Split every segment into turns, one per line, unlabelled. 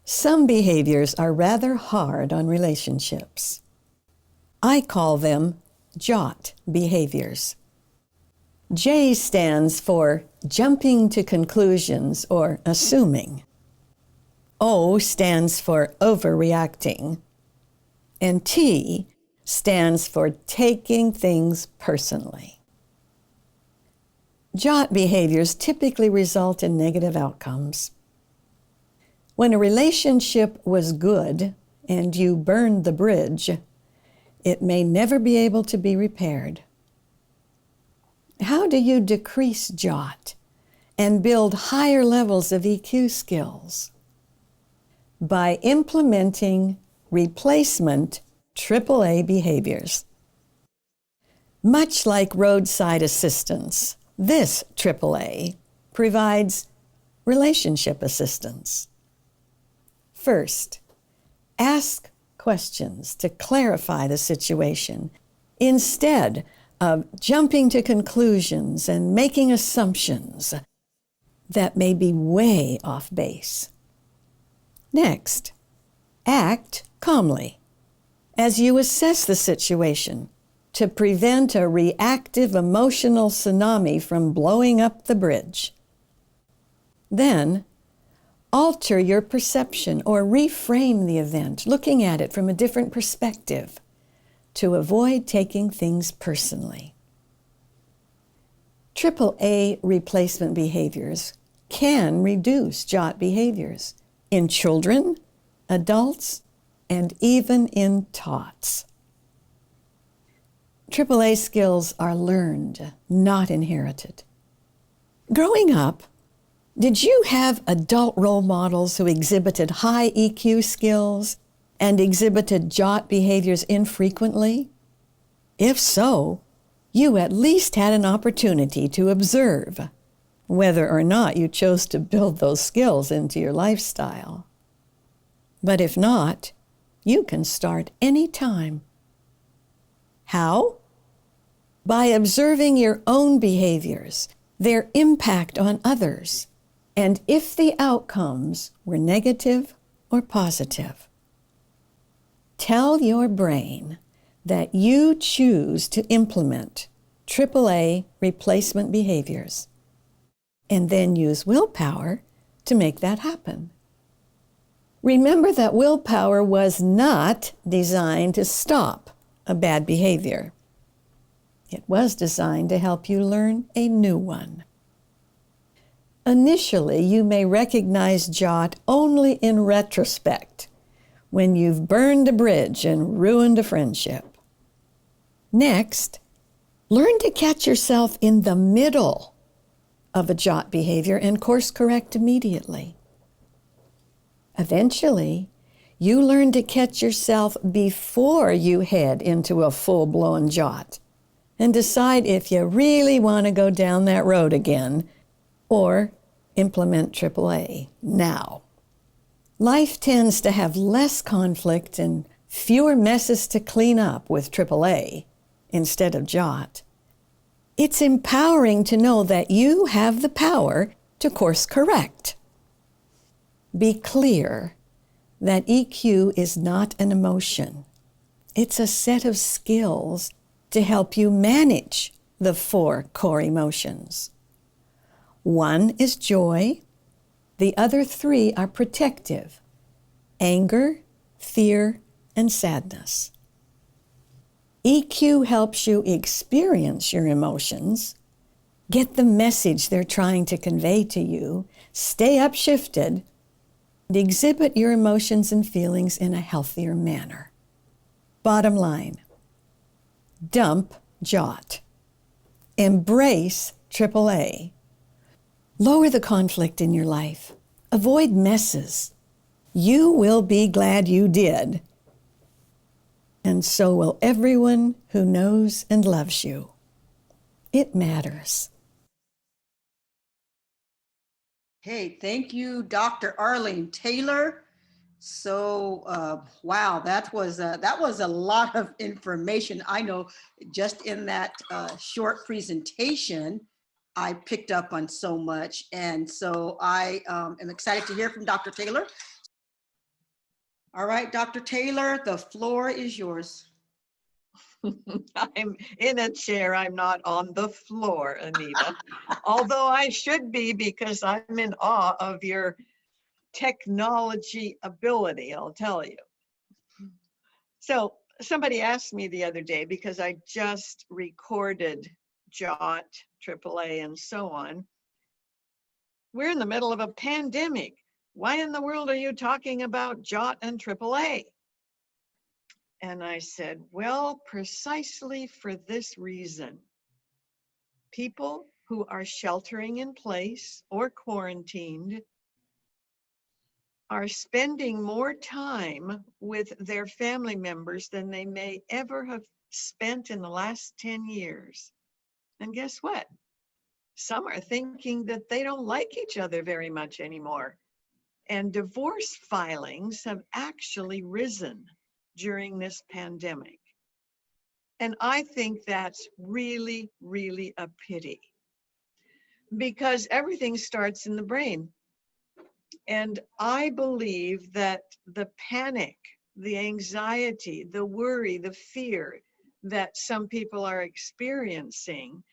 Some behaviors are rather hard on relationships. I call them JOT behaviors. J stands for jumping to conclusions or assuming. O stands for overreacting. And T stands for taking things personally. JOT behaviors typically result in negative outcomes. When a relationship was good and you burned the bridge, it may never be able to be repaired. How do you decrease JOT and build higher levels of EQ skills? By implementing replacement AAA behaviors. Much like roadside assistance, this AAA provides relationship assistance. First, ask questions to clarify the situation instead of jumping to conclusions and making assumptions that may be way off base. Next, act calmly as you assess the situation to prevent a reactive emotional tsunami from blowing up the bridge. Then, alter your perception or reframe the event, looking at it from a different perspective to avoid taking things personally. AAA replacement behaviors can reduce JOT behaviors in children, adults, and even in tots. AAA skills are learned, not inherited. Growing up, did you have adult role models who exhibited high EQ skills and exhibited JOT behaviors infrequently? If so, you at least had an opportunity to observe whether or not you chose to build those skills into your lifestyle. But if not, you can start any time. How? By observing your own behaviors, their impact on others, and if the outcomes were negative or positive. Tell your brain that you choose to implement AAA replacement behaviors, and then use willpower to make that happen. Remember that willpower was not designed to stop a bad behavior. It was designed to help you learn a new one. Initially, you may recognize JOT only in retrospect, when you've burned a bridge and ruined a friendship. Next, learn to catch yourself in the middle of a JOT behavior and course correct immediately. Eventually, you learn to catch yourself before you head into a full-blown JOT and decide if you really want to go down that road again or implement AAA now. Life tends to have less conflict and fewer messes to clean up with AAA instead of JOT. It's empowering to know that you have the power to course correct. Be clear that EQ is not an emotion. It's a set of skills to help you manage the 4 core emotions. 1 is joy. The other 3 are protective: anger, fear, and sadness. EQ helps you experience your emotions, get the message they're trying to convey to you, stay upshifted, and exhibit your emotions and feelings in a healthier manner. Bottom line, dump JOT. Embrace AAA. Lower the conflict in your life. Avoid messes. You will be glad you did. And so will everyone who knows and loves you. It matters.
Hey, thank you, Dr. Arlene Taylor. So, wow, that was a lot of information. I know just in that short presentation, I picked up on so much. And so I am excited to hear from Dr. Taylor. All right, Dr. Taylor, the floor is yours.
I'm in a chair. I'm not on the floor, Anita. Although I should be, because I'm in awe of your technology ability, I'll tell you. So somebody asked me the other day, because I just recorded JOT, AAA, and so on. We're in the middle of a pandemic. Why in the world are you talking about JOT and AAA? And I said, well, precisely for this reason. People who are sheltering in place or quarantined are spending more time with their family members than they may ever have spent in the last 10 years. And guess what? Some are thinking that they don't like each other very much anymore. And divorce filings have actually risen during this pandemic. And I think that's really, really a pity, because everything starts in the brain. And I believe that the panic, the anxiety, the worry, the fear that some people are experiencing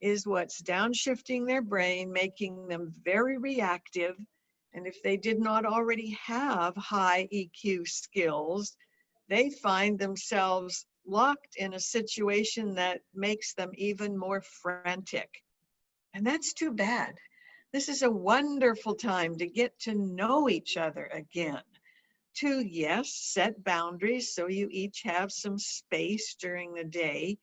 is what's downshifting their brain, making them very reactive. And if they did not already have high EQ skills, they find themselves locked in a situation that makes them even more frantic. And that's too bad. This is a wonderful time to get to know each other again. To, yes, set boundaries so you each have some space during the day,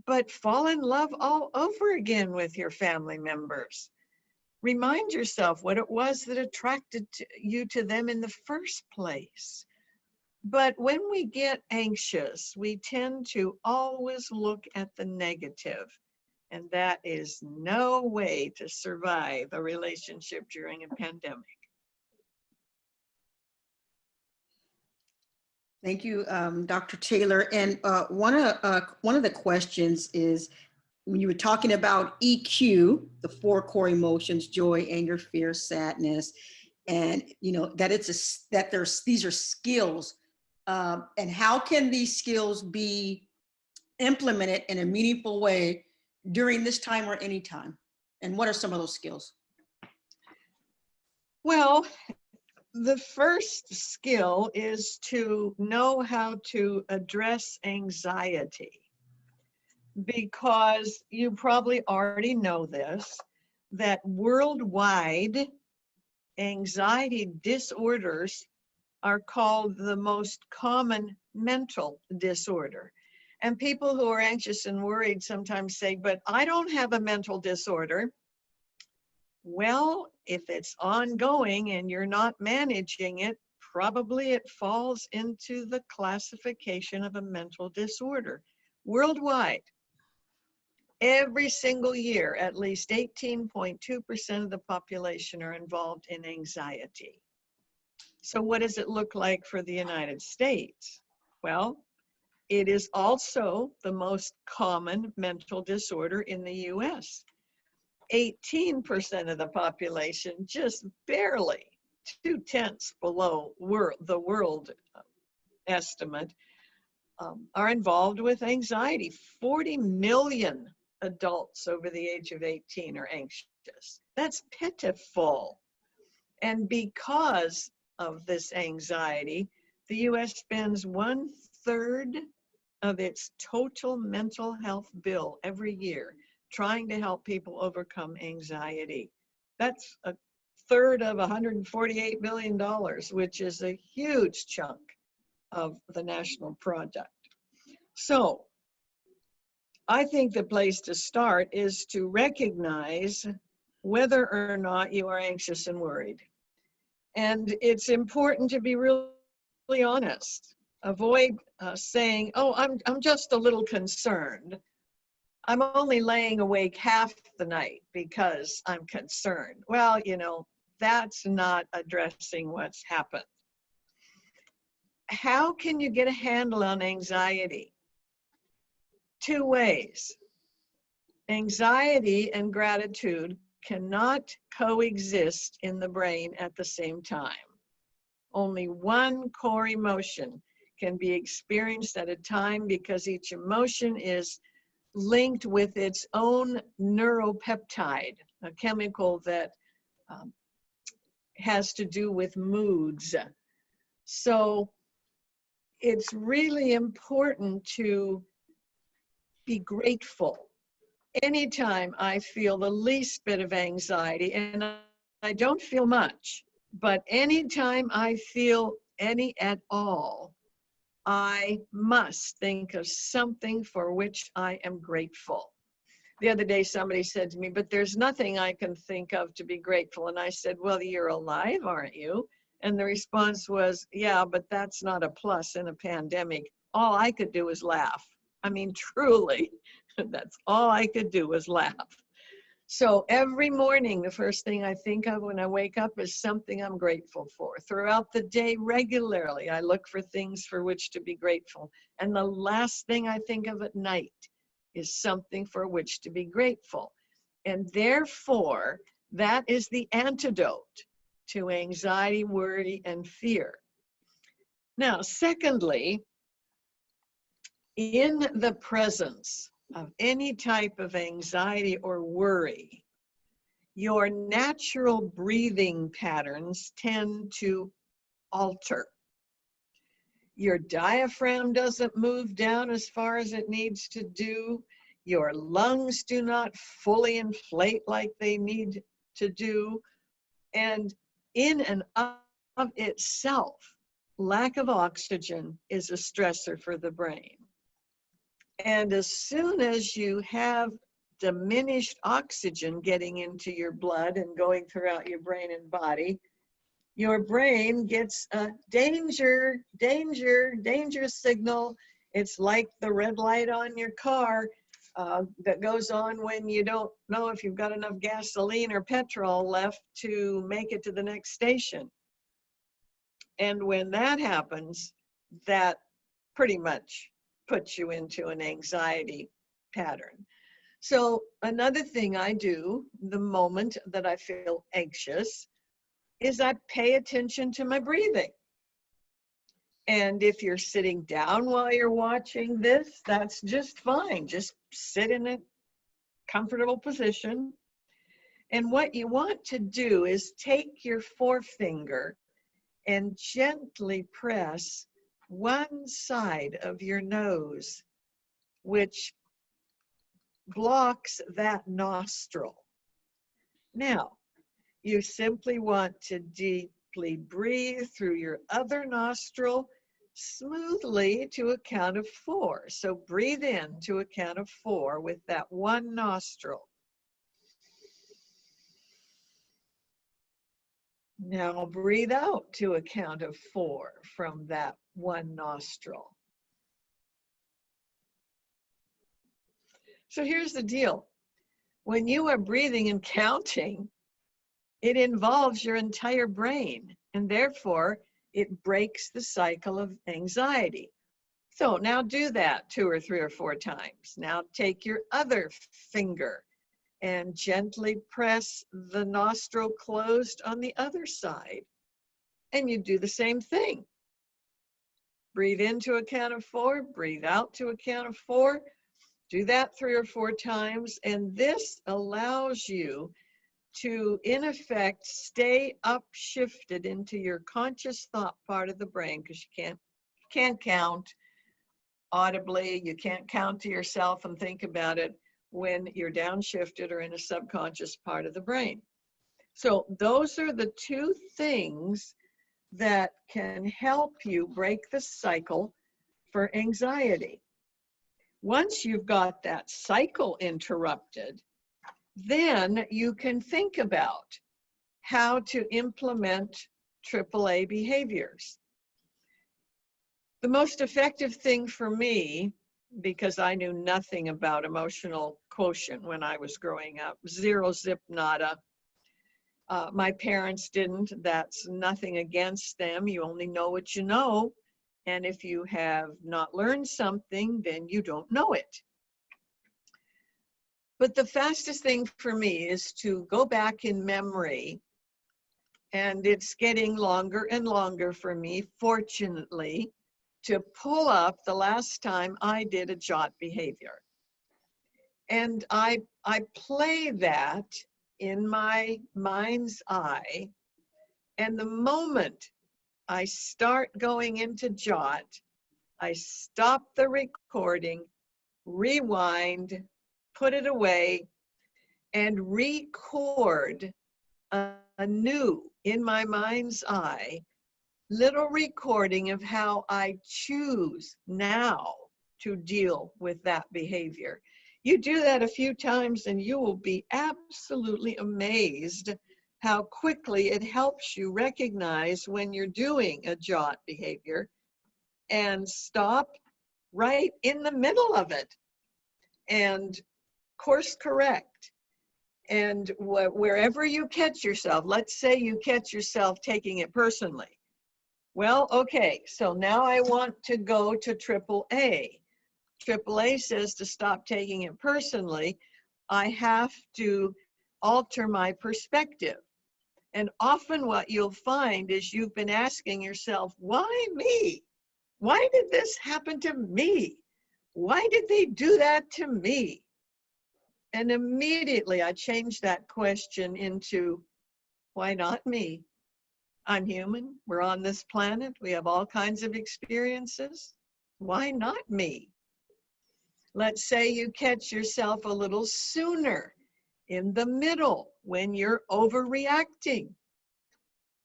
but fall in love all over again with your family members. Remind yourself what it was that attracted you to them in the first place. But when we get anxious, we tend to always look at the negative. And that is no way to survive a relationship during a pandemic.
Thank you, Dr. Taylor. And one of the questions is, when you were talking about EQ, the four core emotions, joy, anger, fear, sadness, and that these are skills, and how can these skills be implemented in a meaningful way during this time or any time? And what are some of those skills?
Well, the first skill is to know how to address anxiety, because you probably already know this, that worldwide anxiety disorders are called the most common mental disorder. And people who are anxious and worried sometimes say, but I don't have a mental disorder. Well, if it's ongoing and you're not managing it, probably it falls into the classification of a mental disorder. Worldwide, every single year, at least 18.2% of the population are involved in anxiety. So what does it look like for the United States? Well, it is also the most common mental disorder in the US. 18% of the population, just barely 2/10 below the world estimate, are involved with anxiety. 40 million adults over the age of 18 are anxious. That's pitiful. And because of this anxiety, the US spends 1/3 of its total mental health bill every year trying to help people overcome anxiety. That's 1/3 of $148 billion, which is a huge chunk of the national product. So I think the place to start is to recognize whether or not you are anxious and worried. And it's important to be really honest. Avoid saying, oh, I'm just a little concerned. I'm only laying awake half the night because I'm concerned. Well, that's not addressing what's happened. How can you get a handle on anxiety? Two ways. Anxiety and gratitude cannot coexist in the brain at the same time. Only one core emotion can be experienced at a time because each emotion is linked with its own neuropeptide, a chemical that has to do with moods. So it's really important to be grateful. Anytime I feel the least bit of anxiety, and I don't feel much, but anytime I feel any at all, I must think of something for which I am grateful. The other day, somebody said to me, but there's nothing I can think of to be grateful. And I said, well, you're alive, aren't you? And the response was, yeah, but that's not a plus in a pandemic. All I could do was laugh. I mean, truly, that's all I could do was laugh. So every morning, the first thing I think of when I wake up is something I'm grateful for. Throughout the day, regularly, I look for things for which to be grateful. And the last thing I think of at night is something for which to be grateful. And therefore, that is the antidote to anxiety, worry, and fear. Now, secondly, in the presence of any type of anxiety or worry, your natural breathing patterns tend to alter. Your diaphragm doesn't move down as far as it needs to do. Your lungs do not fully inflate like they need to do. And in and of itself, lack of oxygen is a stressor for the brain. And as soon as you have diminished oxygen getting into your blood and going throughout your brain and body, your brain gets a danger, danger, danger signal. It's like the red light on your car that goes on when you don't know if you've got enough gasoline or petrol left to make it to the next station. And when that happens, that pretty much puts you into an anxiety pattern. So another thing I do the moment that I feel anxious is I pay attention to my breathing. And if you're sitting down while you're watching this, that's just fine. Just sit in a comfortable position. And what you want to do is take your forefinger and gently press one side of your nose, which blocks that nostril. Now, you simply want to deeply breathe through your other nostril smoothly to a count of 4. So breathe in to a count of 4 with that one nostril. Now breathe out to a count of 4 from that one nostril. So here's the deal. When you are breathing and counting, it involves your entire brain, and therefore it breaks the cycle of anxiety. So now do that 2 or 3 or 4 times. Now take your other finger and gently press the nostril closed on the other side. And you do the same thing. Breathe in to a count of 4, breathe out to a count of 4. Do that 3 or 4 times, and this allows you to, in effect, stay upshifted into your conscious thought part of the brain, because you can't count audibly, you can't count to yourself and think about it when you're downshifted or in a subconscious part of the brain. So those are the 2 things that can help you break the cycle for anxiety. Once you've got that cycle interrupted, then you can think about how to implement AAA behaviors. The most effective thing for me, because I knew nothing about emotional quotient when I was growing up, zero, zip, nada. My parents didn't. That's nothing against them. You only know what you know. And if you have not learned something, then you don't know it. But the fastest thing for me is to go back in memory And it's getting longer and longer for me, fortunately, to pull up the last time I did a JOT behavior. And I play that in my mind's eye. And the moment I start going into JOT, I stop the recording, rewind, put it away, and record anew in my mind's eye little recording of how I choose now to deal with that behavior. You do that a few times and you will be absolutely amazed how quickly it helps you recognize when you're doing a JOT behavior and stop right in the middle of it and course correct. And wherever you catch yourself, let's say you catch yourself taking it personally. Well, okay, so now I want to go to AAA. AAA says to stop taking it personally. I have to alter my perspective. And often what you'll find is you've been asking yourself, why me? Why did this happen to me? Why did they do that to me? And immediately I changed that question into, why not me? I'm human. We're on this planet. We have all kinds of experiences. Why not me? Let's say you catch yourself a little sooner in the middle when you're overreacting.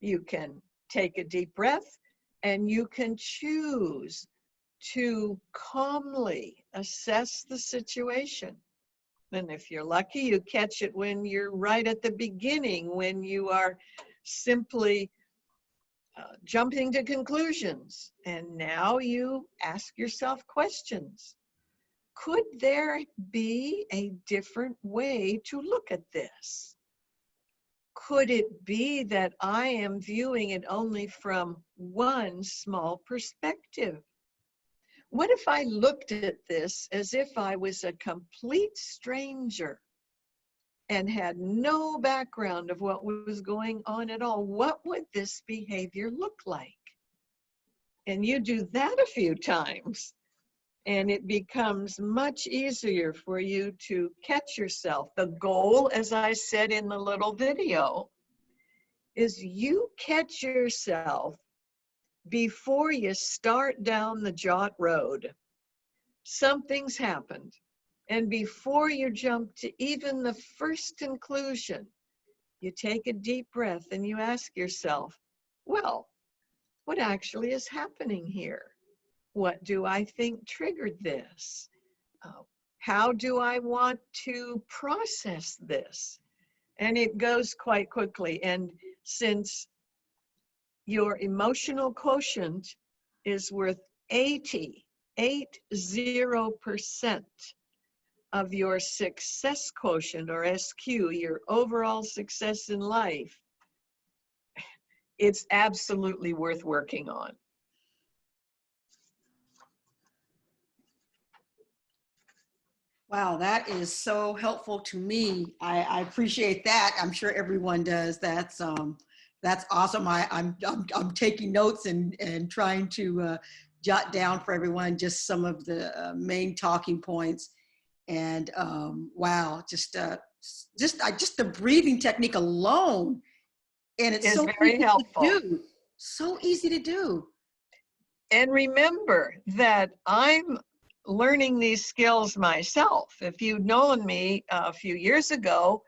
You can take a deep breath and you can choose to calmly assess the situation. And if you're lucky, you catch it when you're right at the beginning, when you are simply jumping to conclusions. And now you ask yourself questions. Could there be a different way to look at this? Could it be that I am viewing it only from one small perspective? What if I looked at this as if I was a complete stranger and had no background of what was going on at all? What would this behavior look like? And you do that a few times, and it becomes much easier for you to catch yourself. The goal, as I said in the little video, is you catch yourself before you start down the JOT road. Something's happened. And before you jump to even the first conclusion, you take a deep breath and you ask yourself, well, what actually is happening here? What do I think triggered this? How do I want to process this? And it goes quite quickly. And since your emotional quotient is worth 80% of your success quotient, or SQ, your overall success in life, it's absolutely worth working on.
Wow, that is so helpful to me. I appreciate that. I'm sure everyone does. That's awesome. I'm taking notes and trying to jot down for everyone just some of the main talking points. And wow, just the breathing technique alone, and it's so
very
easy
helpful.
to do. So easy to do.
And remember that I'm learning these skills myself. If you'd known me a few years ago,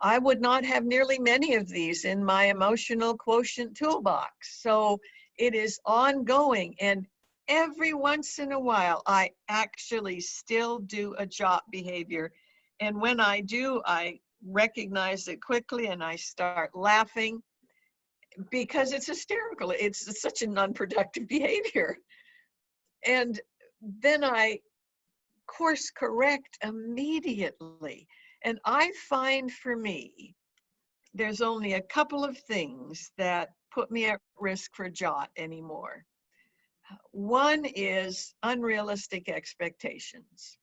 I would not have nearly many of these in my emotional quotient toolbox. So it is ongoing, and every once in a while, I actually still do a JOT behavior. And when I do, I recognize it quickly and I start laughing because it's hysterical. It's such a non-productive behavior. And then I course correct immediately. And I find for me, there's only a couple of things that put me at risk for JOT anymore. One is unrealistic expectations.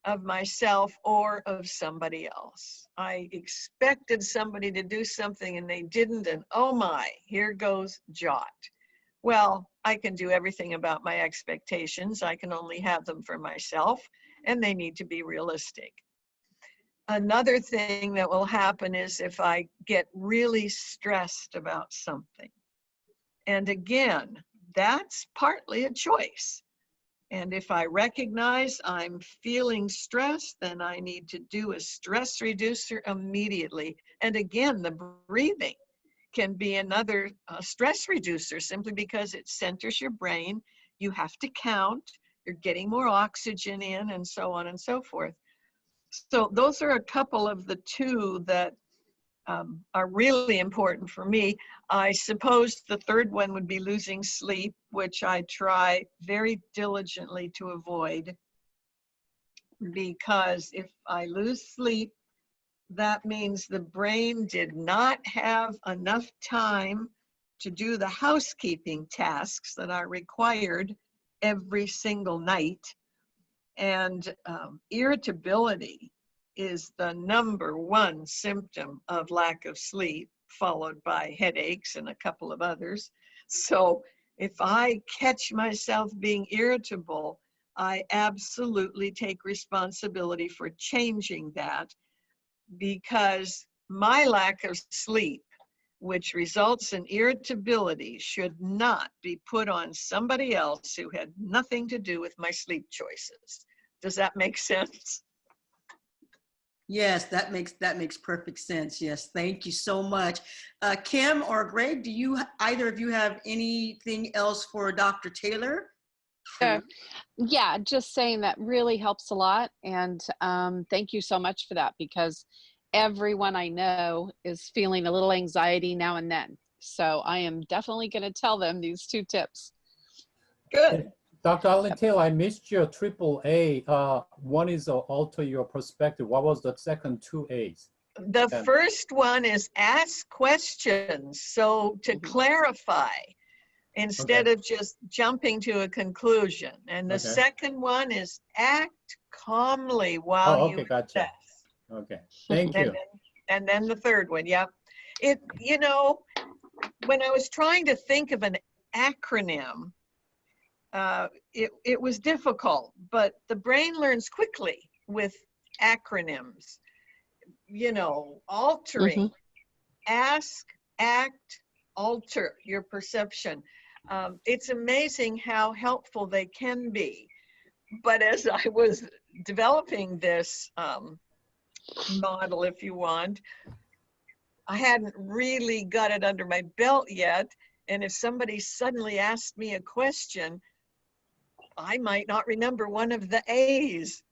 of myself or of somebody else. I expected somebody to do something and they didn't, and oh my, here goes JOT. Well, I can do everything about my expectations. I can only have them for myself, and they need to be realistic. Another thing that will happen is if I get really stressed about something. And again, that's partly a choice. And if I recognize I'm feeling stressed, then I need to do a stress reducer immediately. And again, the breathing can be another stress reducer simply because it centers your brain. You have to count, you're getting more oxygen in, and so on and so forth. So those are a couple of the two that are really important for me. I suppose the third one would be losing sleep, which I try very diligently to avoid, because if I lose sleep, that means the brain did not have enough time to do the housekeeping tasks that are required every single night. And irritability is the #1 symptom of lack of sleep, followed by headaches and a couple of others. So if I catch myself being irritable, I absolutely take responsibility for changing that, because my lack of sleep, which results in irritability, should not be put on somebody else who had nothing to do with my sleep choices. Does that make sense?
Yes, that makes perfect sense. Yes, thank you so much. Kim or Greg, do you, either of you have anything else for Dr. Taylor?
Yeah, just saying that really helps a lot. And thank you so much for that, because everyone I know is feeling a little anxiety now and then. So I am definitely going to tell them these 2 tips.
Good.
Dr. Arlene Taylor, I missed your AAA. One is alter your perspective. What was the second 2 A's?
The first one is ask questions. So to clarify, instead of just jumping to a conclusion. And the second one is act calmly while you
gotcha.
assess.
Okay, thank you.
And then the third one, yeah. You know, when I was trying to think of an acronym, it was difficult, but the brain learns quickly with acronyms. You know, altering, ask, act, alter your perception. It's amazing how helpful they can be. But as I was developing this model, if you want, I hadn't really got it under my belt yet. And if somebody suddenly asked me a question, I might not remember one of the A's.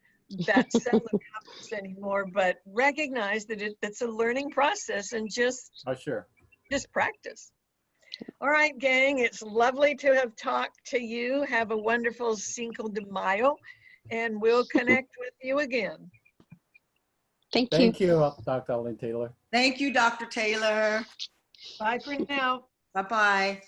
That seldom happens anymore, but recognize that it's a learning process, and just practice. All right, gang, it's lovely to have talked to you. Have a wonderful Cinco de Mayo, and we'll connect with you again.
Thank you, Dr. Arlene Taylor.
Thank you, Dr. Taylor.
Bye for now.
Bye-bye.